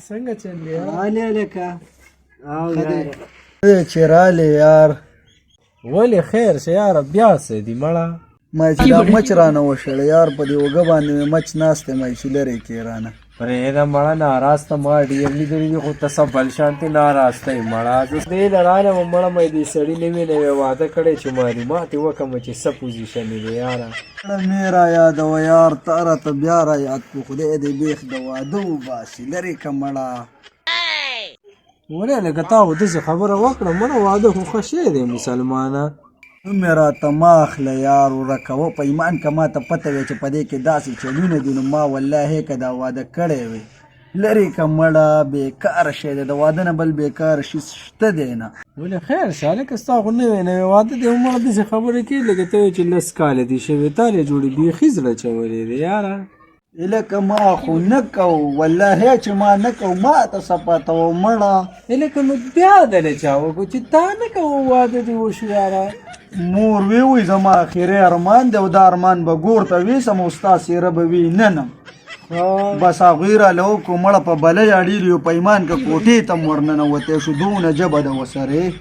څنګه چل دی یار؟ رالی لکه او یار چې رالی یار ولې خیر شه یاره بیا څه دي مړه؟ ما چې دا مچ رانه وشړ یار په دې اوږه باندې مې مچ ناست دی ما چې لرې کې رانه پرېږده مړه ناراسته ما ډېر لیدلي دي خو ته څه بل شانتې ناراسته یې مړه زه دې له رانه مړه مې دې سړي نوې نوې واده کړی چې معلومات یې وکړمه چې څه پوزیشن یې دی یاره مې را یادوه یار تا راته بیا را یاد کړو خدای دې بیخ د واده وباسي لرې که مړه ولې لکه تا خو داسې خبره وکړه مړه واده خو ښه شی دی مسلمانه نوم مې راته مه اخله یار ورکه په ایمان که ما ته پته وی چې په دې کې داسې چلونه دي نو ما والله که دا واده کړی وی لرې که مړه بېکاره شی دی د واده نه بل بېکاره شي شته دی نه ولې خیر شه هلکه ستا خو نوی نوی واده دی مړه داسې خبرې کوي لکه ته وایې چې لس کاله دي شوي تا یې جوړې بیخي زړه چولی دی یاره لکه ما خو نه کوو والله چې ما نه کوو ما ته څه پته وه مړه لکه نو بیا دله چا وکړو چې تا نه کوو واده دې وشو یاره مور وی وی زما اخیری ارمان دی او دا ارمان به ګور ته ویسم او ستا څېره به وي ننم بس هغوی راله وکړو مړه په بلۍ اړیلي یو په ایمان که کوټې ته م ورننوتی شو دونه ژبه ده ورسره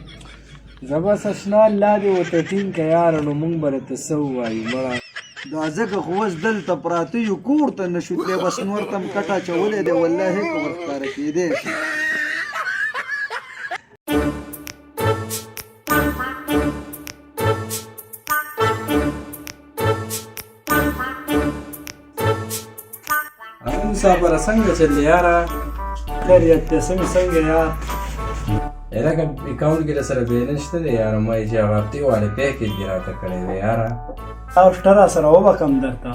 زه بس اشنا الله دې ورته ټینګ که یاره نو مونږ به درته څه ووایو مړه دا ځکه خو اوس دلته پراته یو کور ته نه شو تللی بس نور ته م کټ اچولی دی والله که ورښکاره کېدی شي مسافره څنګه چل یاره خیریت دی څنګه یار لکه اکاونټ کې راسره بیلنس شته دی یاره ما یې چې هغه هفتې والې پیکیج دې راته کړی دی یاره او شته راسره وبکم درته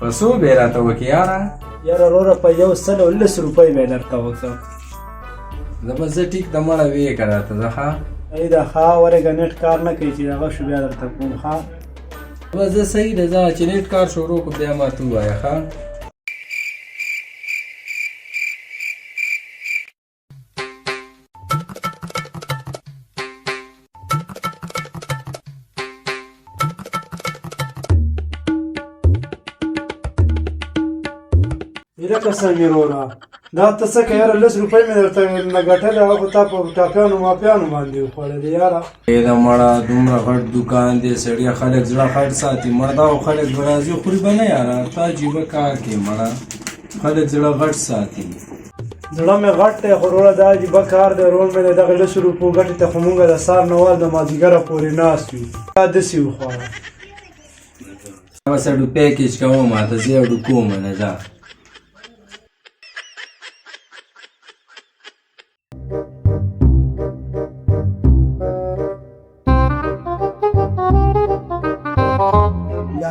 په څو به یې راته وکړې یاره یاره وروره په 110 روپۍ به یې درته وکړم زه به زه ټیک د مړه ویې که راته زه ښه ای دا ښه ورېږه نېټ کار نه کوي چې دغه شو بیا درته کوم ښه بس زه صحیح دی ځه چې نیټ کار شروع کړو بیا ما ته ووایه ښه لکه څنګه وروره دا ته څه که یاره 10 روپۍ مې درته نه ګټلې هغه خو تا په ټاپیانو ماپیانو باندې وخوړلې یاره دا مړه دومره غټ دوکان دی سړیه خلک زړه غټ ساتي مړه دا خو خلک به راځي خوري به نه یاره تا عجیبه کار کوې مړه خلک زړه غټ ساتي زړه مې غټ دی خو وروره دا عجیبه کار دی ورور مې د دغه 10 روپو ګټې ته خو مونږ د سهار نه وال د مازدیګره پورې ناست یو دا داسې وخوړه بس اډو پیکیج کوم ماته زه اډو کوم نه ځه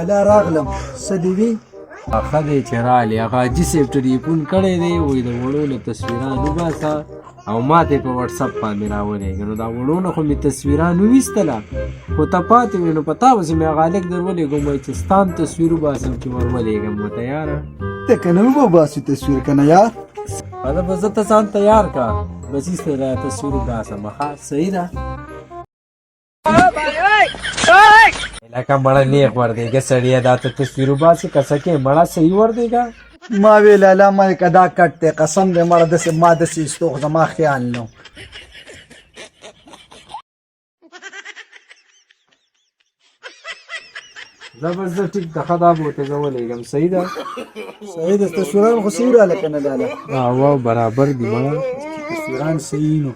لالا راغلم څه دې وي ښه دی چې رالې هغه حاجي صاحب ټلیفون کړی دی وایي د وړو نه تصویران وباسه او ما ته یې په وټسپ باندې راولېږه نو دا وړو نه خو مې تصویران وویستله خو ته پاتې وې نو په تا پسې مې هغه هلک در ولېږم وایي چې ستا هم تصویر وباسم چې ور ولېږم ورته یاره ته که نه وباسي تصویر که نه یار هله به زه ته ځان تیار که بس ایسته را تصویر وباسم ښه صحیح ده لکه مړه نیغ وردېږه سړیه دا ته تصویر وباسې که څه کې مړه صحیح وردېږه ما وی لالا ما که دا کټ دی قسم دی مړه داسې ما داسې ایستو خو زما خیال نه زه بس زه ټیک ده ښه دا به ورته زه ولېږم صحیح ده صحیح ده تصویران خو صحیح راله که نه لالا او برابر دي مړه تصویران صحیح نو